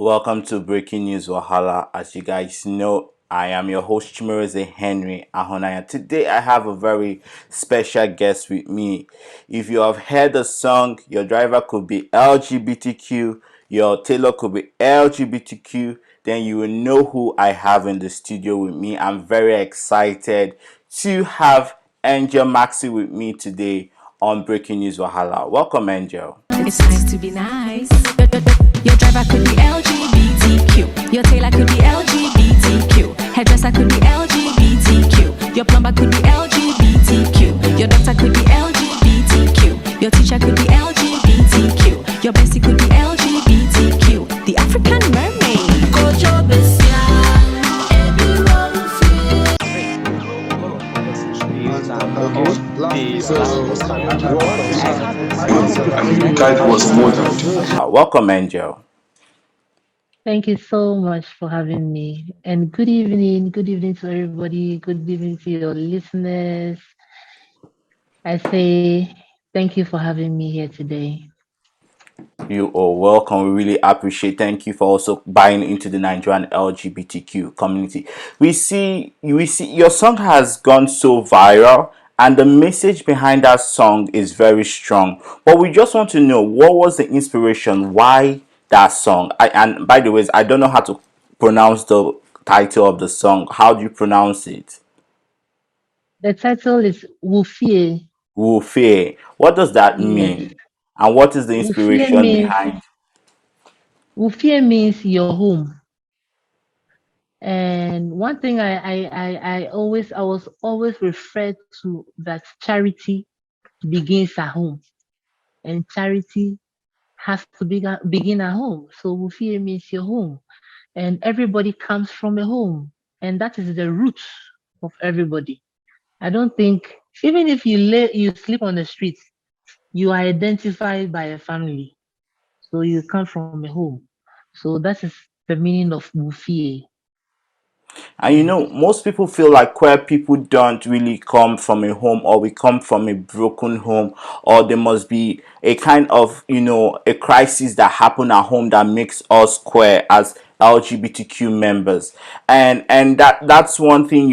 Welcome to Breaking News Wahala. As you guys know, I am your host Chimerize Henry Ahonaya. Today I have a very special guest with me. If you have heard the song, your driver could be LGBTQ, your tailor could be LGBTQ, then you will know who I have in the studio with me. I'm very excited to have Angel Maxi with me today on Breaking News Wahala. Welcome, Angel. It's nice to be nice. Your driver could be LGBTQ. Your tailor could be LGBTQ. Hairdresser could be LGBTQ. Your plumber could be LGBTQ. Your doctor could be LGBTQ. Your teacher could be LGBTQ. Your bestie could be LGBTQ. The African mermaid. That was murdered. Welcome, Angel. Thank you so much for having me. And good evening. Good evening to everybody. Good evening to your listeners. I say thank you for having me here today. You are welcome. We really appreciate. Thank you for also buying into the Nigerian LGBTQ community. We see your song has gone so viral, and the message behind that song is very strong. But we just want to know what was the inspiration, why that song. And by the way, I don't know how to pronounce the title of the song. How do you pronounce it? The title is Wufie. Wufie. What does that Yes. mean? And what is the Wufie inspiration means behind? Wufie means your home. And one thing I was always referred to that charity begins at home. And charity has to begin at home. So Wufie means your home. And everybody comes from a home. And that is the root of everybody. I don't think even if you sleep on the streets, you are identified by a family. So you come from a home. So that is the meaning of Wufie. And most people feel like queer people don't really come from a home, or we come from a broken home, or there must be a kind of, a crisis that happened at home that makes us queer as LGBTQ members. And that's one thing,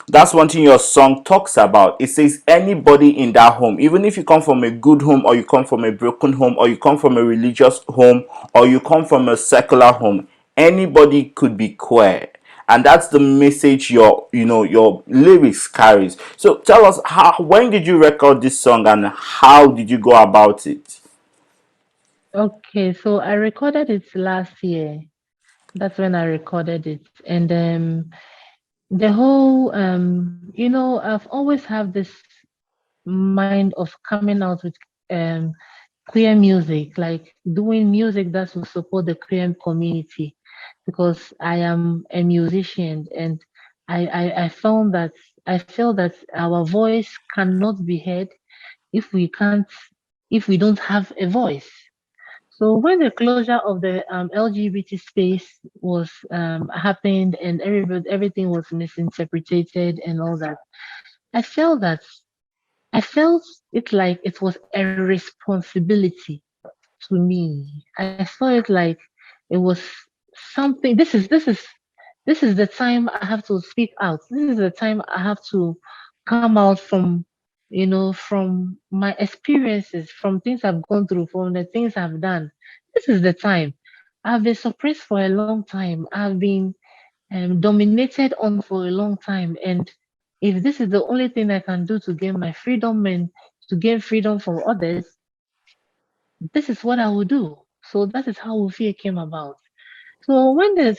that's one thing your song talks about. It says anybody in that home, even if you come from a good home, or you come from a broken home, or you come from a religious home, or you come from a secular home, anybody could be queer. And that's the message your lyrics carries. So tell us, when did you record this song, and how did you go about it? Okay, so I recorded it last year. That's when I recorded it. And the whole I've always have this mind of coming out with um queer music, like doing music that will support the queer community, because I am a musician, and I found that I feel that our voice cannot be heard if we can't if we don't have a voice. So when the closure of the LGBT space was happened, and everything was misinterpreted and all that, I felt that I felt it like it was a responsibility to me. I saw it like it was something. This is the time I have to speak out. This is the time I have to come out from, from my experiences, from things I've gone through, from the things I've done. This is the time. I've been suppressed for a long time. I've been dominated on for a long time. And if this is the only thing I can do to gain my freedom and to gain freedom from others, this is what I will do. So that is how Ufie came about. So when the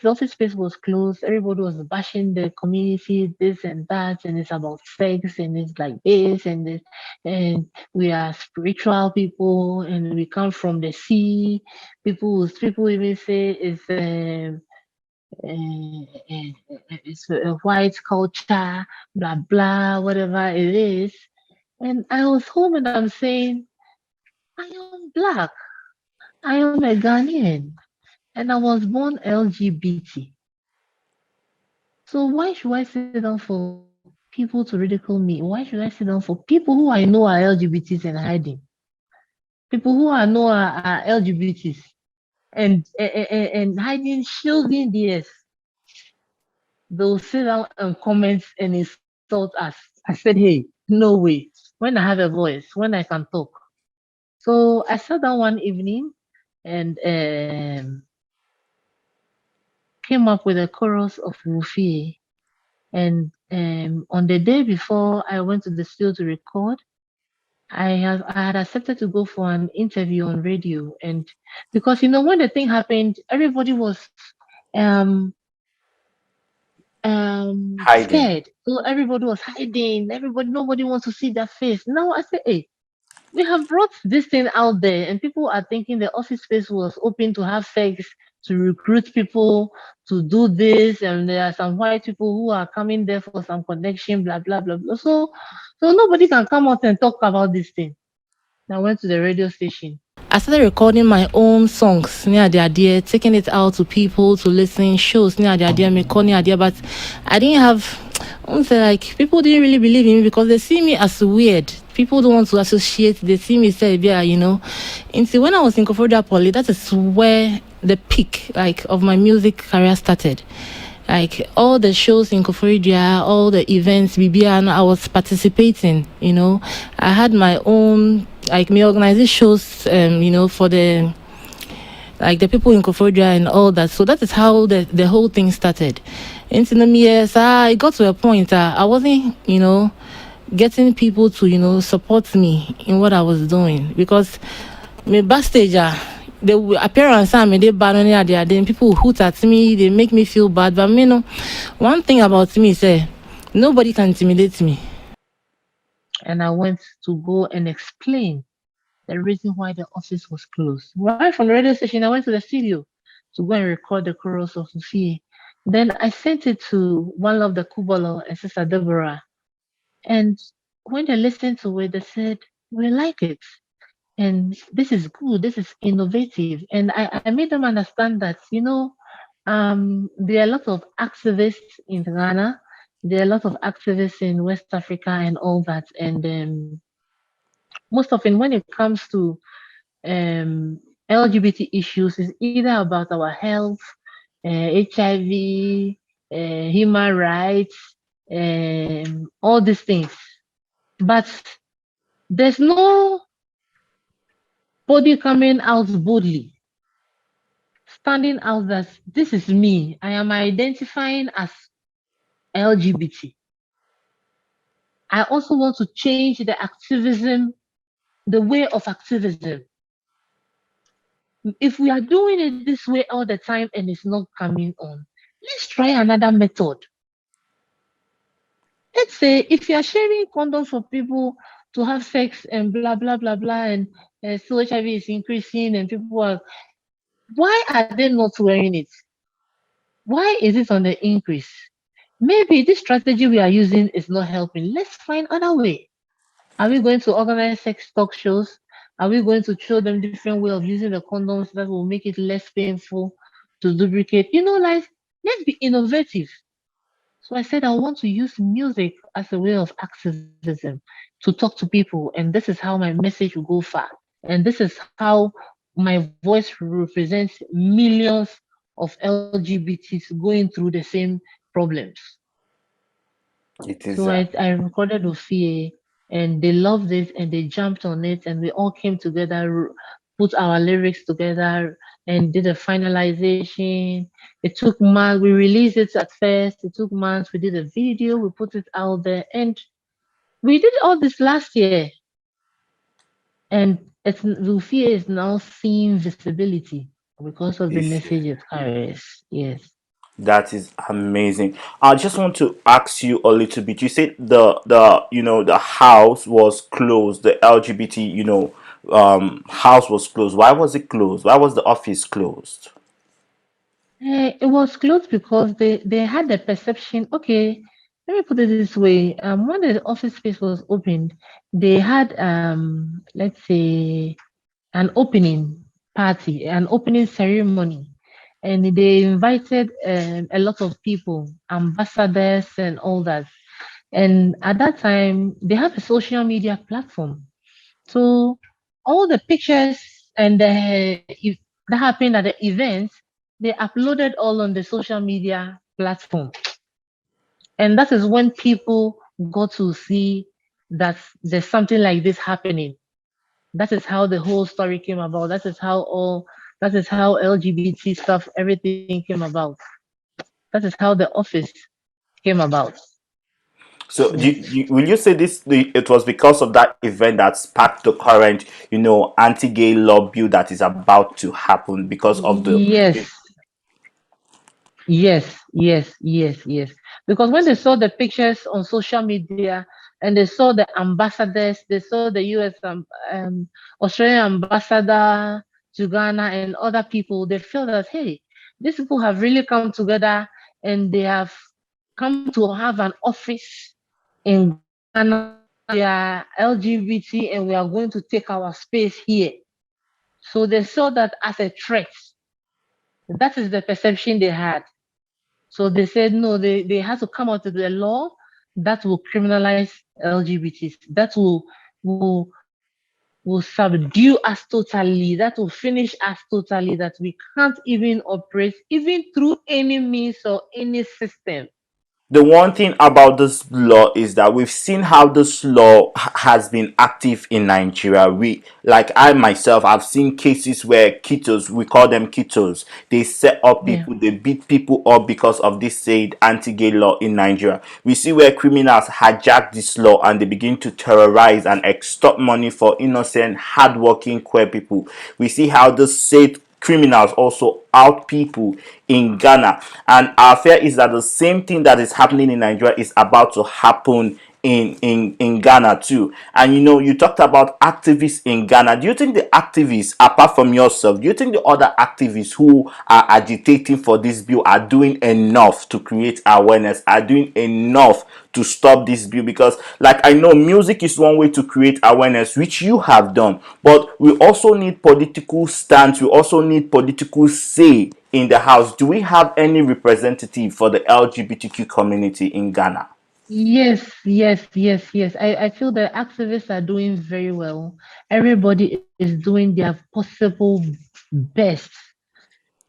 office space was closed, everybody was bashing the community, this and that, and it's about sex, and it's like this, and this, and we are spiritual people, and we come from the sea. People even say it's a white culture, blah blah, whatever it is. And I was home and I'm saying, I am black. I am a Ghanaian, and I was born LGBT. So why should I sit down for people to ridicule me? Why should I sit down for people who I know are LGBTs and hiding? People who I know are LGBTs. and hiding, shielding theirs. They'll sit down and comment and insult us. I said, hey, no way. When I have a voice, when I can talk. So I sat down one evening and came up with a chorus of Wufi. And on the day before I went to the studio to record, I had accepted to go for an interview on radio. And because when the thing happened, everybody was um Hiding. scared. So everybody was hiding. Nobody wants to see their face. Now I say, hey, we have brought this thing out there, and people are thinking the office space was open to have sex, to recruit people, to do this, and there are some white people who are coming there for some connection, blah blah blah blah. So nobody can come out and talk about this thing. I went to the radio station. I started recording my own songs near the idea, taking it out to people to listen, shows near the idea, me call near idea, but I didn't have like people didn't really believe in me because they see me as weird. People don't want to associate, they see me say, yeah. And see when I was in Kofodia Poly, that is where the peak like of my music career started. Like all the shows in Koforidua, all the events, BBN, I was participating, I had my own, like me organizing shows, for the, like the people in Koforidua and all that. So that is how the whole thing started. And in the years, I got to a point, I wasn't, getting people to, support me in what I was doing because me backstage, the appearance I made bad on there, then people hoot at me, they make me feel bad. But one thing about me is nobody can intimidate me. And I went to go and explain the reason why the office was closed. Right from the radio station, I went to the studio to go and record the chorus of Fie. Then I sent it to one of the Kubolo and Sister Deborah. And when they listened to it, they said, we like it. And this is good, this is innovative. And I made them understand that, there are a lot of activists in Ghana, there are a lot of activists in West Africa and all that. And most often when it comes to LGBT issues, is either about our health, HIV, human rights, all these things. But there's no body coming out boldly, standing out that this is me. I am identifying as LGBT. I also want to change the activism, the way of activism. If we are doing it this way all the time and it's not coming on, let's try another method. Let's say if you are sharing condoms for people to have sex and blah blah blah blah, and still HIV is increasing and people are, why are they not wearing it? Why is it on the increase? Maybe this strategy we are using is not helping. Let's find other way. Are we going to organize sex talk shows? Are we going to show them different way of using the condoms that will make it less painful to lubricate? Like let's be innovative. So I said I want to use music as a way of activism to talk to people, and this is how my message will go far. And this is how my voice represents millions of LGBTs going through the same problems. It is So I recorded Ofie and they loved it and they jumped on it and we all came together, put our lyrics together and did a finalization. It took months. We released it at first. It took months. We did a video. We put it out there and we did all this last year. And Lufia is now seeing visibility because of the If message it carries. Yes. that is amazing. I just want to ask you a little bit. You said the house was closed. The LGBT house was closed. Why was it closed? Why was the office closed? It was closed because they had the perception. Okay, let me put it this way. When the office space was opened, they had let's say an opening party, an opening ceremony, and they invited a lot of people, ambassadors, and all that. And at that time, they have a social media platform, so all the pictures and the that happened at the event, they uploaded all on the social media platform. And that is when people got to see that there's something like this happening. That is how the whole story came about. That is how LGBT stuff, everything came about. That is how the office came about. So Yes. will you say it was because of that event that sparked the current, anti-gay law bill that is about to happen because of the Yes, yes. Because when they saw the pictures on social media and they saw the ambassadors, they saw the US Australian ambassador to Ghana and other people, they feel that hey, these people have really come together and they have come to have an office in Ghana. We are LGBT and we are going to take our space here. So they saw that as a threat. That is the perception they had. So they said no, they have to come out with a law that will criminalize LGBTs, that will subdue us totally, that will finish us totally, that we can't even operate even through any means or any system. the one thing about this law is that we've seen how this law has been active in Nigeria. I myself, I've seen cases where ketos, we call them ketos, they set up Yeah. people, they beat people up because of this said anti-gay law in Nigeria. We see where criminals hijack this law and they begin to terrorize and extort money for innocent, hardworking queer people. We see how this said criminals also out people in Ghana. And our fear is that the same thing that is happening in Nigeria is about to happen in Ghana too. And you talked about activists in Ghana. Do you think the activists, apart from yourself, do you think the other activists who are agitating for this bill are doing enough to create awareness, are doing enough to stop this bill? Because I know music is one way to create awareness, which you have done, but we also need political stance, we also need political say in the house. Do we have any representative for the LGBTQ community in Ghana? Yes. I feel the activists are doing very well. Everybody is doing their possible best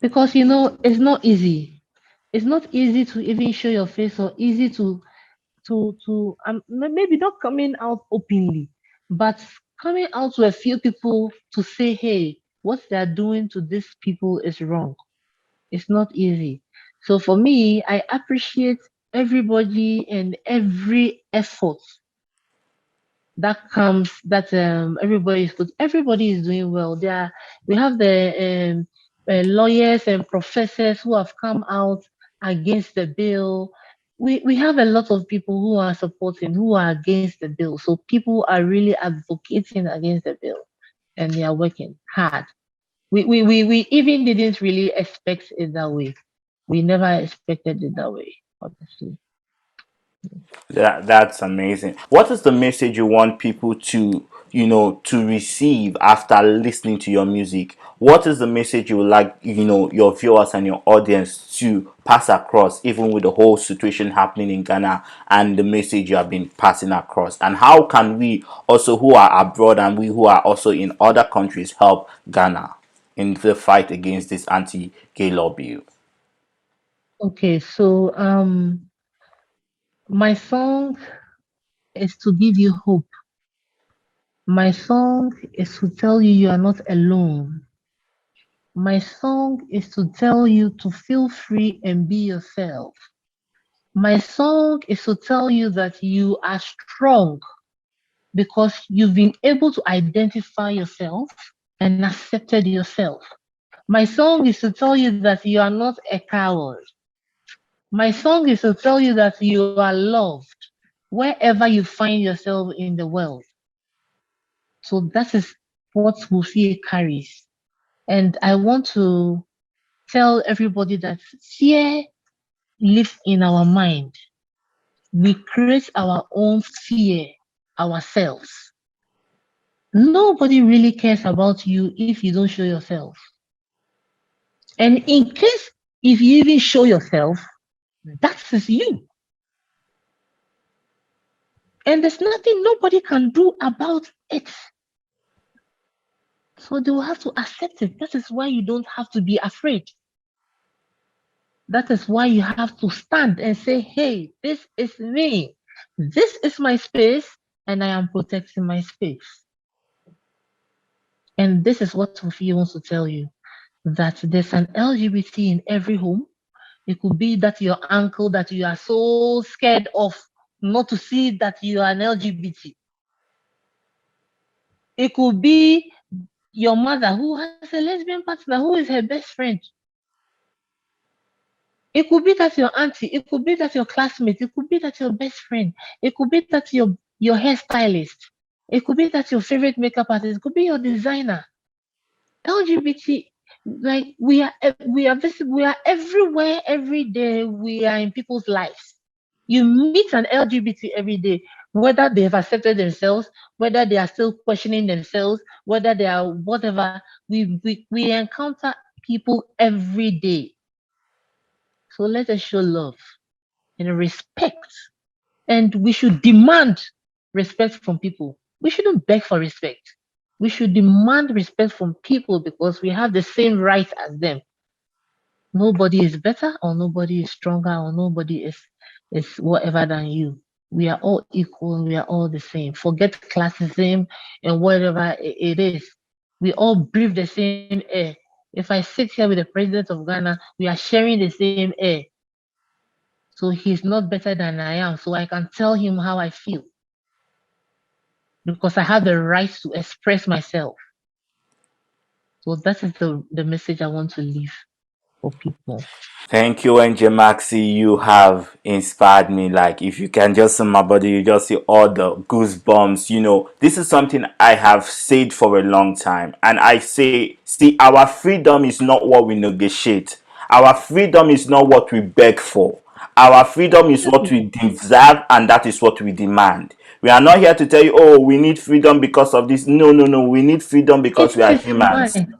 because it's not easy. It's not easy to even show your face or easy to maybe not coming out openly, but coming out to a few people to say, hey, what they're doing to these people is wrong. It's not easy. So for me, I appreciate everybody and every effort that everybody is doing well. We have the lawyers and professors who have come out against the bill. We have a lot of people who are supporting, who are against the bill. So people are really advocating against the bill and they are working hard. We even didn't really expect it that way. We never expected it that way, honestly. That's amazing. What is the message you want people to receive after listening to your music? What is the message you would like, your viewers and your audience to pass across, even with the whole situation happening in Ghana and the message you have been passing across? And how can we also, who are abroad and we who are also in other countries, help Ghana in the fight against this anti-gay law bill? Okay, so my song is to give you hope. My song is to tell you you are not alone. My song is to tell you to feel free and be yourself. My song is to tell you that you are strong because you've been able to identify yourself and accepted yourself. My song is to tell you that you are not a coward. My song is to tell you that you are loved wherever you find yourself in the world. So that is what Mufie carries. And I want to tell everybody that fear lives in our mind. We create our own fear ourselves. Nobody really cares about you if you don't show yourself. And in case if you even show yourself, that is you. And there's nothing nobody can do about it. So they will have to accept it. That is why you don't have to be afraid. That is why you have to stand and say, hey, this is me. This is my space, and I am protecting my space. And this is what Sophie wants to tell you, that there's an LGBT in every home. It could be that your uncle that you are so scared of not to see that you are an LGBT. It could be your mother who has a lesbian partner who is her best friend. It could be that your auntie, it could be that your classmate, it could be that your best friend, it could be that your hairstylist, it could be that your favorite makeup artist, it could be your designer. LGBT, like we are visible, we are everywhere every day. We are in people's lives. You meet an LGBT every day, whether they have accepted themselves, whether they are still questioning themselves, whether they are whatever. We encounter people every day. So let us show love and respect. And we should demand respect from people. We shouldn't beg for respect. We should demand respect from people because we have the same rights as them. Nobody is better or nobody is stronger or nobody is whatever than you. We are all equal. We are all the same. Forget classism and whatever it is. We all breathe the same air. If I sit here with the president of Ghana, we are sharing the same air. So he's not better than I am. So I can tell him how I feel. Because I have the right to express myself. So that is the message I want to leave for people. Thank you, Angel Maxi. You have inspired me. Like, if you can just see my body, you just see all the goosebumps. This is something I have said for a long time. And I say, see, our freedom is not what we negotiate, our freedom is not what we beg for. Our freedom is what we deserve, and that is what we demand. We are not here to tell you, oh, we need freedom because of this. No, no, no. We need freedom because It we are is humans, mine.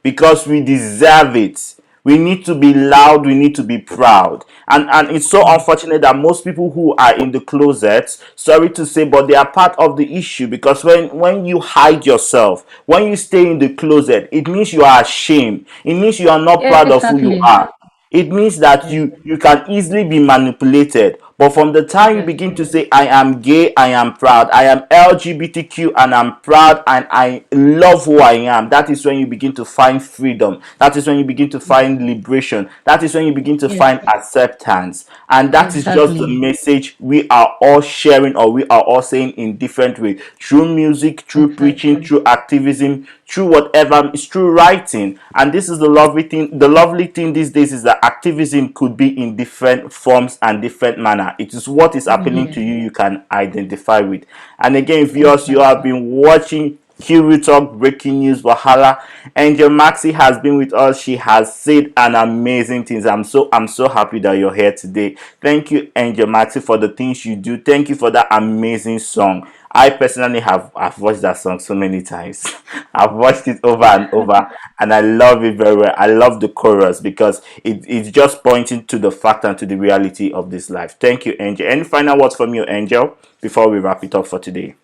because we deserve it. We need to be loud, we need to be proud. And it's so unfortunate that most people who are in the closet, sorry to say, but they are part of the issue, because when you hide yourself, when you stay in the closet, it means you are ashamed. It means you are not Yeah, proud of who you exactly. are. It means that Yes. you can easily be manipulated. But from the time you Yes. begin to say, I am gay, I am proud, I am LGBTQ, and I'm proud, and I love who I am, that is when you begin to find freedom. That is when you begin to find liberation. That is when you begin to Yes. find acceptance. And that is just the Exactly. message we are all sharing, or we are all saying in different ways, through music, through preaching, Exactly. through activism, through whatever, it's through writing. And this is the lovely thing these days, is that activism could be in different forms and different manner. It is what is happening to Yes. you can identify with. And again, viewers, you have Exactly. been watching Kiwi Talk Breaking News Wahala. Angel Maxi has been with us. She has said an amazing things. I'm so happy that you're here today. Thank you, Angel Maxi, for the things you do. Thank you for that amazing song. I personally I've watched that song so many times. I've watched it over and over, and I love it very well. I love the chorus because it's just pointing to the fact and to the reality of this life. Thank you, Angel. Any final words from you, Angel, before we wrap it up for today?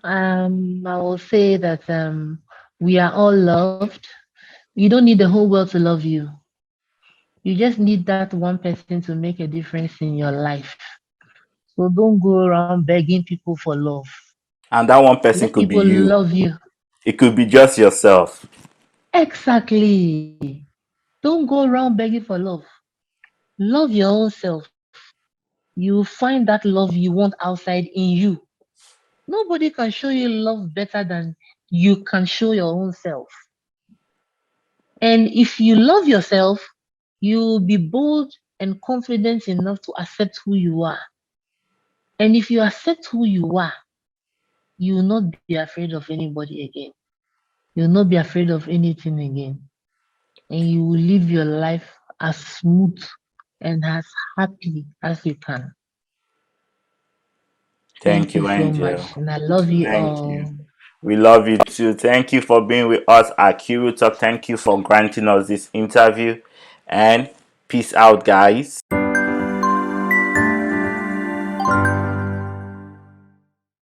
I will say that we are all loved. You don't need the whole world to love you. You just need that one person to make a difference in your life. So don't go around begging people for love. And that one person Let could be people you. love you. It could be just yourself. Exactly. Don't go around begging for love. Love your own self. You find that love you want outside in you. Nobody can show you love better than you can show your own self. And if you love yourself, you will be bold and confident enough to accept who you are. And if you accept who you are, you will not be afraid of anybody again. You will not be afraid of anything again. And you will live your life as smooth and as happy as you can. Thank Thank you you, so Angel. much. And I love you Thank you. all. We love you too. Thank you for being with us at Kiwi Talk. Thank you for granting us this interview. And peace out, guys.